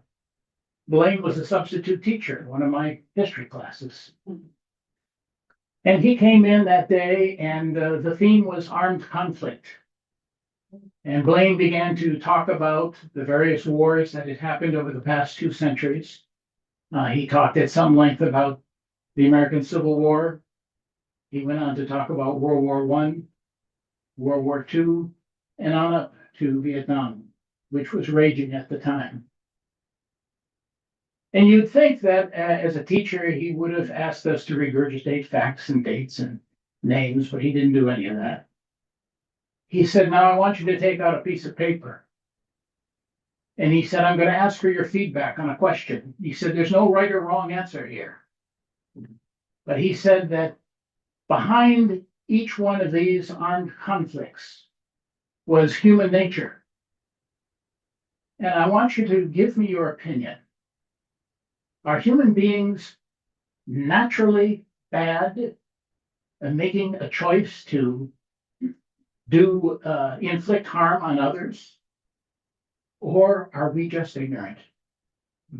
Blaine was a substitute teacher in one of my history classes. And he came in that day, and the theme was armed conflict. And Blaine began to talk about the various wars that had happened over the past 2 centuries. He talked at some length about the American Civil War. He went on to talk about World War I, World War II, and on up to Vietnam, which was raging at the time. And you'd think that as a teacher, he would have asked us to regurgitate facts and dates and names, but he didn't do any of that. He said, now I want you to take out a piece of paper. And he said, I'm going to ask for your feedback on a question. He said, there's no right or wrong answer here. But he said that behind each one of these armed conflicts was human nature. And I want you to give me your opinion. Are human beings naturally bad and making a choice to inflict harm on others? Or are we just ignorant?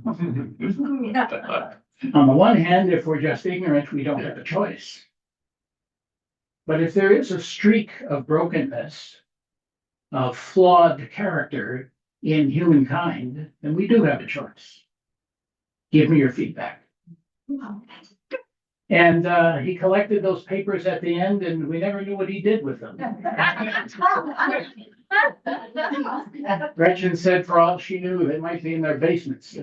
On the one hand, if we're just ignorant, we don't have a choice. But if there is a streak of brokenness, of flawed character in humankind, then we do have a choice. Give me your feedback. And he collected those papers at the end, and we never knew what he did with them. Gretchen said for all she knew, they might be in their basements.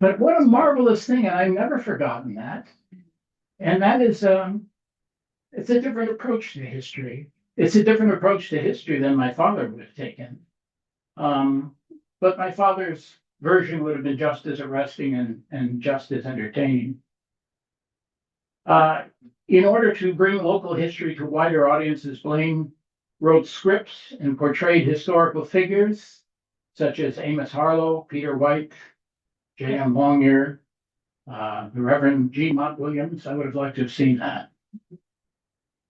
But what a marvelous thing, and I've never forgotten that. And that is, it's a different approach to history. It's a different approach to history than my father would have taken. But my father's version would have been just as arresting and just as entertaining. In order to bring local history to wider audiences, Blaine wrote scripts and portrayed historical figures such as Amos Harlow, Peter White, J.M. Longyear, the Reverend G. Mott Williams. I would have liked to have seen that.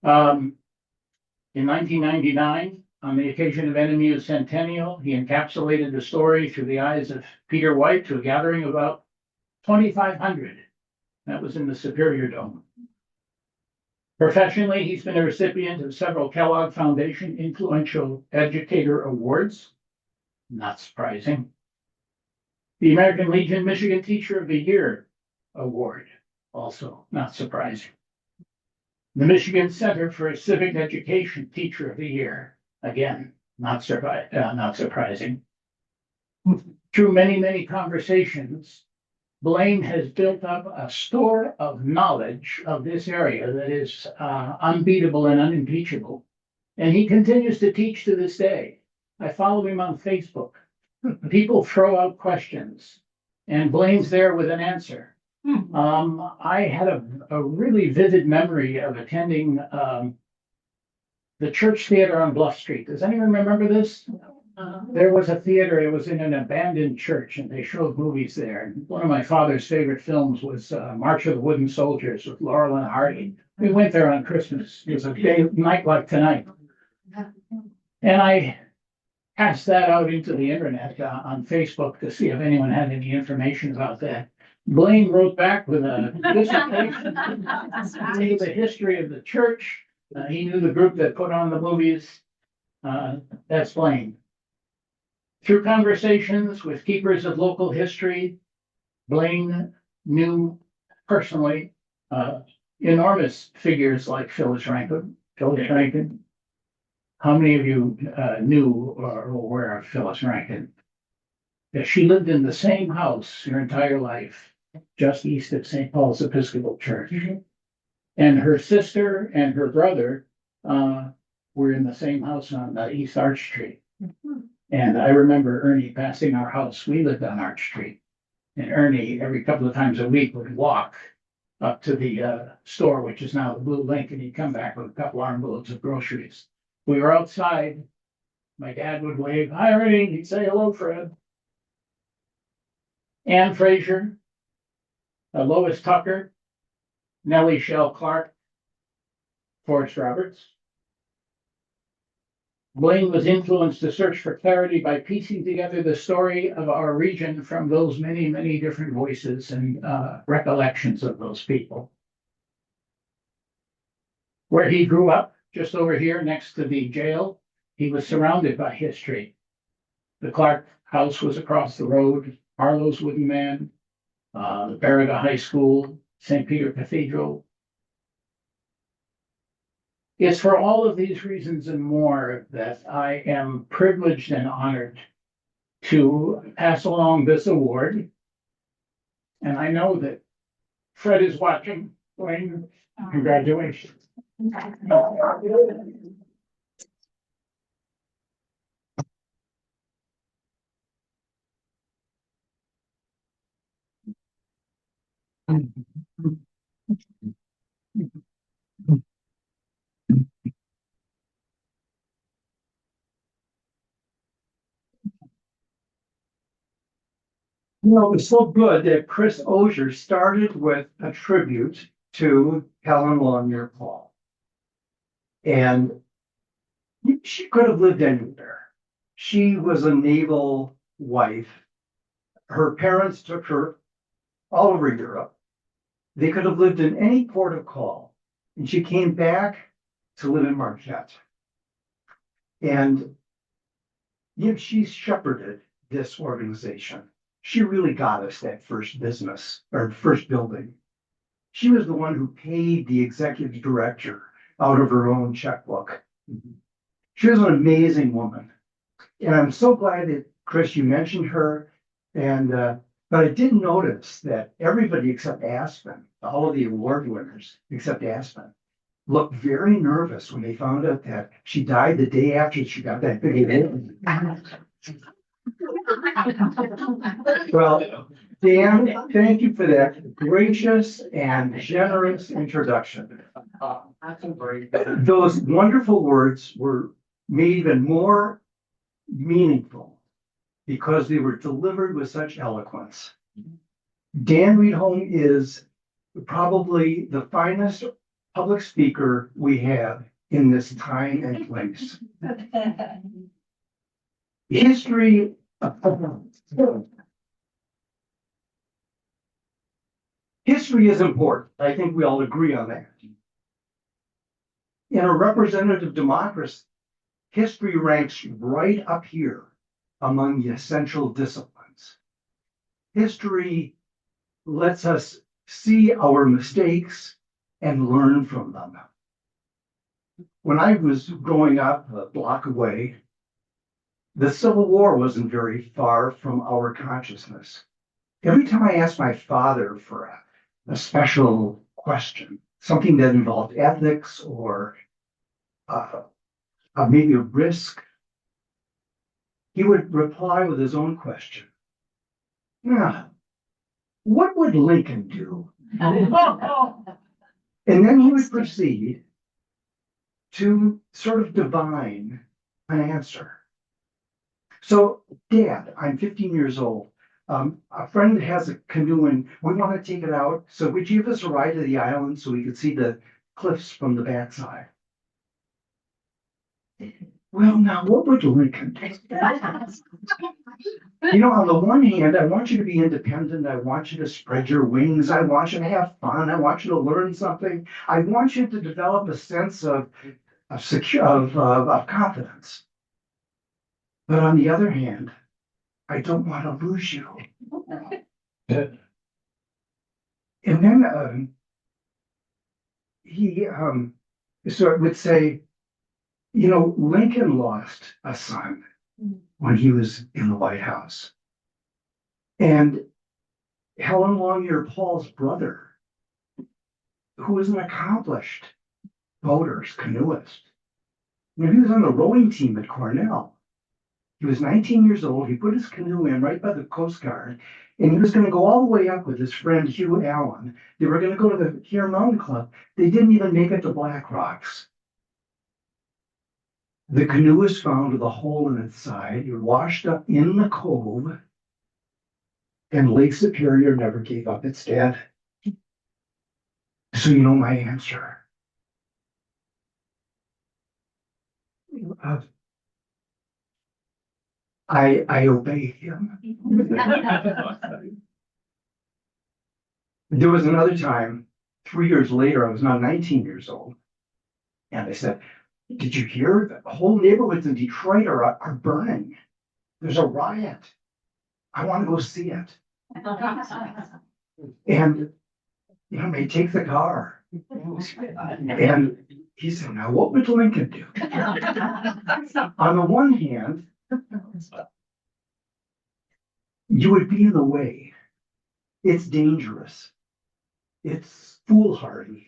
In 1999, on the occasion of NMU's centennial, he encapsulated the story through the eyes of Peter White to a gathering of about 2,500. That was in the Superior Dome. Professionally, he's been a recipient of several Kellogg Foundation Influential Educator Awards. Not surprising. The American Legion Michigan Teacher of the Year Award, also not surprising. The Michigan Center for Civic Education Teacher of the Year, again, not surprising. Through many, many conversations, Blaine has built up a store of knowledge of this area that is unbeatable and unimpeachable. And he continues to teach to this day. I follow him on Facebook. People throw out questions and Blaine's there with an answer. I had a really vivid memory of attending the Church Theater on Bluff Street. Does anyone remember this? There was a theater, it was in an abandoned church and they showed movies there. And one of my father's favorite films was March of the Wooden Soldiers with Laurel and Hardy. We went there on Christmas. It was a night like tonight. And I passed that out into the internet on Facebook to see if anyone had any information about that. Blaine wrote back with a dissertation into the history of the church. He knew the group that put on the movies. That's Blaine. Through conversations with keepers of local history, Blaine knew personally enormous figures like Phyllis Rankin. How many of you knew or were aware of Phyllis Rankin? That she lived in the same house her entire life, just east of St. Paul's Episcopal Church. And her sister and her brother were in the same house on East Arch Street. And I remember Ernie passing our house. We lived on Arch Street. And Ernie, every couple of times a week, would walk up to the store, which is now the Blue Link, and he'd come back with a couple armloads of groceries. We were outside. My dad would wave, "Hi, Ernie." He'd say, "Hello, Fred." Ann Fraser, Lois Tucker, Nellie Shell Clark, Forrest Roberts. Blaine was influenced to search for clarity by piecing together the story of our region from those many, many different voices and recollections of those people. Where he grew up, just over here next to the jail, he was surrounded by history. The Clark house was across the road, Harlow's Wooden Man, the Baraga High School, St. Peter Cathedral. It's for all of these reasons and more that I am privileged and honored to pass along this award. And I know that Fred is watching. Blaine, congratulations. You know, it was so good that Chris Osier started with a tribute to Helen Longyear Paul. And she could have lived anywhere. She was a naval wife. Her parents took her all over Europe. They could have lived in any port of call. And she came back to live in Marquette. And she shepherded this organization. She really got us that first business or first building. She was the one who paid the executive director out of her own checkbook. She was an amazing woman. And I'm so glad that, Chris, you mentioned her. And but I did notice that everybody except Aspen, all of the award winners except Aspen, looked very nervous when they found out that she died the day after she got that big award. Well, Dan, thank you for that gracious and generous introduction. Those wonderful words were made even more meaningful because they were delivered with such eloquence. Dan Reedholm is probably the finest public speaker we have in this time and place. History is important. I think we all agree on that. In a representative democracy, history ranks right up here among the essential disciplines. History lets us see our mistakes and learn from them. When I was growing up a block away, the Civil War wasn't very far from our consciousness. Every time I asked my father for a special question, something that involved ethics or maybe a risk, he would reply with his own question. Yeah, what would Lincoln do? And then he would proceed to sort of divine an answer. So, Dad, I'm 15 years old. A friend has a canoe and we want to take it out. So would you give us a ride to the island so we could see the cliffs from the backside? Well, now what would Lincoln do? You know, on the one hand, I want you to be independent. I want you to spread your wings. I want you to have fun. I want you to learn something. I want you to develop a sense of confidence. But on the other hand, I don't want to lose you. And then he sort of would say, you know, Lincoln lost a son when he was in the White House. And Helen Longyear Paul's brother, who was an accomplished boater, canoeist, you know, he was on the rowing team at Cornell. He was 19 years old. He put his canoe in right by the Coast Guard, and he was going to go all the way up with his friend Hugh Allen. They were going to go to the Here Mountain Club. They didn't even make it to Black Rocks. The canoe was found with a hole in its side. It washed up in the cove, and Lake Superior never gave up its dead. So you know my answer. I obey him. There was another time, 3 years later, I was now 19 years old. And I said, did you hear? The whole neighborhoods in Detroit are burning. There's a riot. I want to go see it. And, you know, they take the car. And he said, now what would Lincoln do? On the one hand, you would be in the way. It's dangerous. It's foolhardy.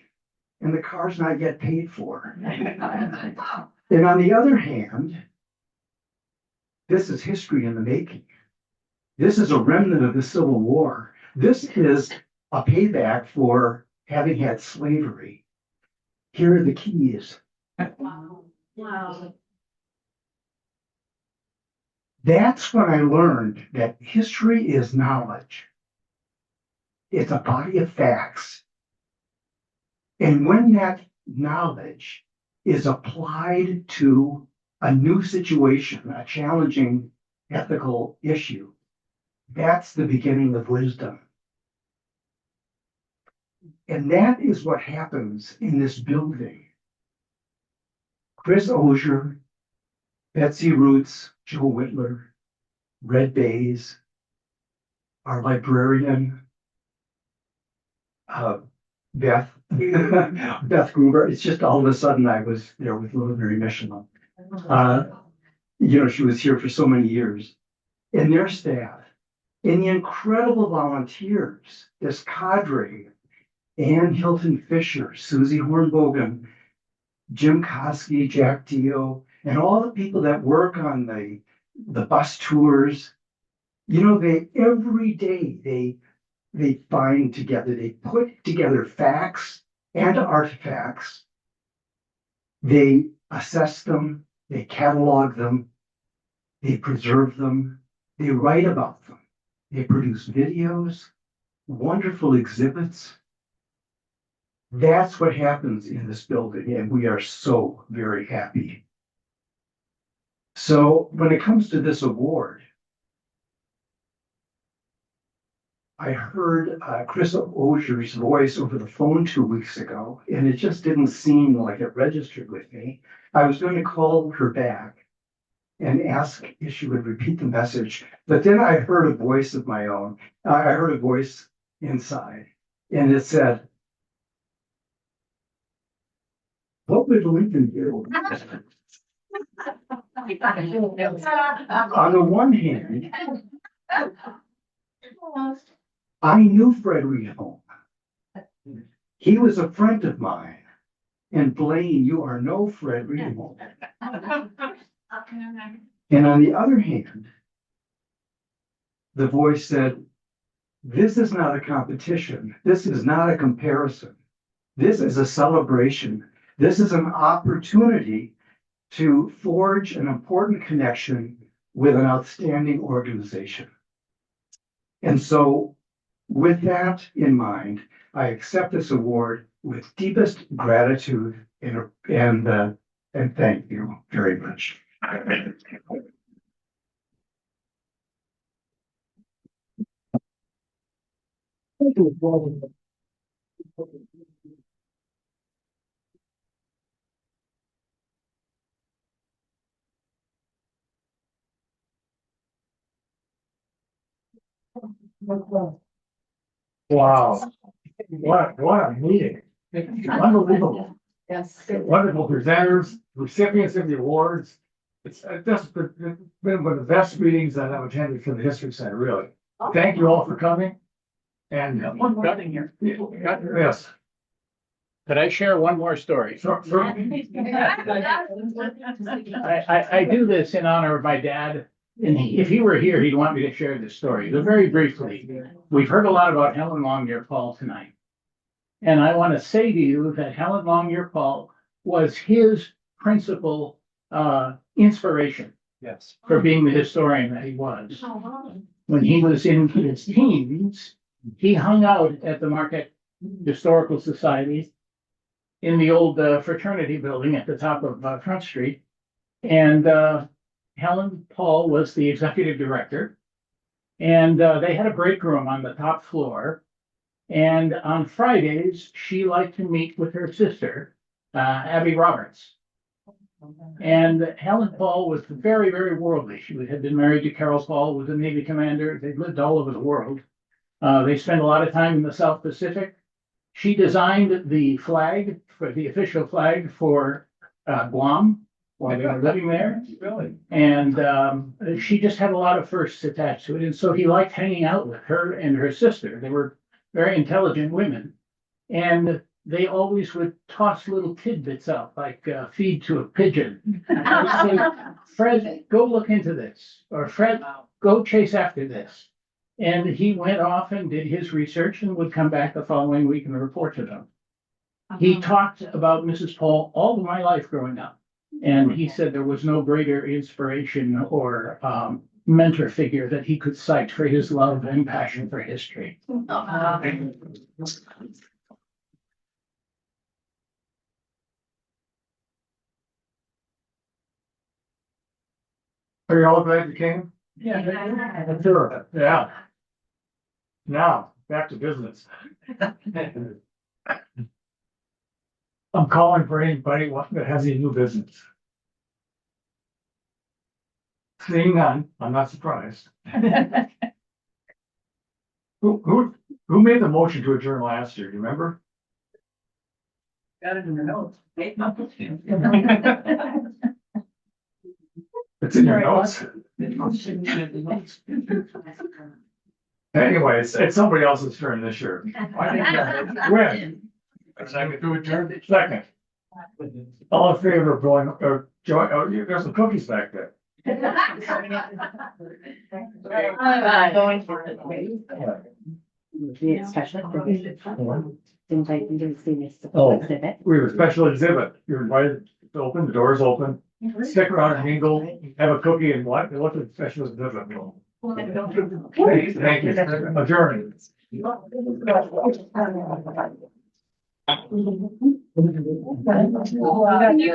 And the car's not yet paid for. And on the other hand, this is history in the making. This is a remnant of the Civil War. This is a payback for having had slavery. Here are the keys. Wow. Wow. That's when I learned that history is knowledge. It's a body of facts. And when that knowledge is applied to a new situation, a challenging ethical issue, that's the beginning of wisdom. And that is what happens in this building. Chris Osier, Betsy Roots, Joe Whitler, Red Bays, our librarian, Beth Gruber. It's just all of a sudden I was there with Little Mary Michelin. You know, she was here for so many years. And their staff, and the incredible volunteers, this cadre, Ann Hilton Fisher, Susie Hornbogen, Jim Koski, Jack Dio, and all the people that work on the bus tours. You know, every day they find together, they put together facts and artifacts. They assess them, they catalog them, they preserve them, they write about them. They produce videos, wonderful exhibits. That's what happens in this building, and we are so very happy. So when it comes to this award, I heard Chris Osier's voice over the phone 2 weeks ago, and it just didn't seem like it registered with me. I was going to call her back and ask if she would repeat the message, but then I heard a voice of my own. I heard a voice inside, And it said, what would Lincoln do? On the one hand, I knew Fred Rehome. He was a friend of mine. And Blaine, you are no Fred Rehome. And on the other hand, the voice said, this is not a competition. This is not a comparison. This is a celebration. This is an opportunity to forge an important connection with an outstanding organization. And so with that in mind, I accept this award with deepest gratitude and thank you very much. Wow, what a meeting. Unbelievable. Yes. Wonderful presenters, recipients of the awards. It's just been one of the best meetings that I've attended for the History Center, really. Thank you all for coming. And One more thing here. yes, Could I share one more story? certainly. I do this in honor of my dad, and if he were here, he'd want me to share this story. But very briefly, we've heard a lot about Helen Longyear Paul tonight. And I want to say to you that Helen Longyear Paul was his principal inspiration Yes. for being the historian that he was. When he was in his teens, he hung out at the Marquette Historical Society in the old fraternity building at the top of Front Street. And Helen Paul was the executive director. And they had a break room on the top floor. And on Fridays, she liked to meet with her sister, Abby Roberts. And Helen Paul was very, very worldly. She had been married to Carol Paul, who was a Navy commander. They lived all over the world. They spent a lot of time in the South Pacific. She designed the flag, for the official flag for Guam while they were living there. Really? And she just had a lot of firsts attached to it. And so he liked hanging out with her and her sister. They were very intelligent women. And they always would toss little tidbits out, like feed to a pigeon. Say, Fred, go look into this. Or Fred, go chase after this. And he went off and did his research and would come back the following week and report to them. He talked about Mrs. Paul all of my life growing up. And he said there was no greater inspiration or mentor figure that he could cite for his love and passion for history. Are you all glad you came? Yeah. Sure, yeah. Now, back to business. I'm calling for anybody that has any new business. Seeing none, I'm not surprised. Who made the motion to adjourn last year, do you remember? Got it in the notes. It's in your notes. Anyway, it's somebody else's turn this year. When? Second to adjourn. Second. All in favor of going, or join, there's some cookies back there. Going for it. Seems like you didn't see this exhibit. We have a special exhibit. You're invited, it's open, the door's open. Stick around and mingle, have a cookie and what? What's the special exhibit? Thank you. Adjourned. Can you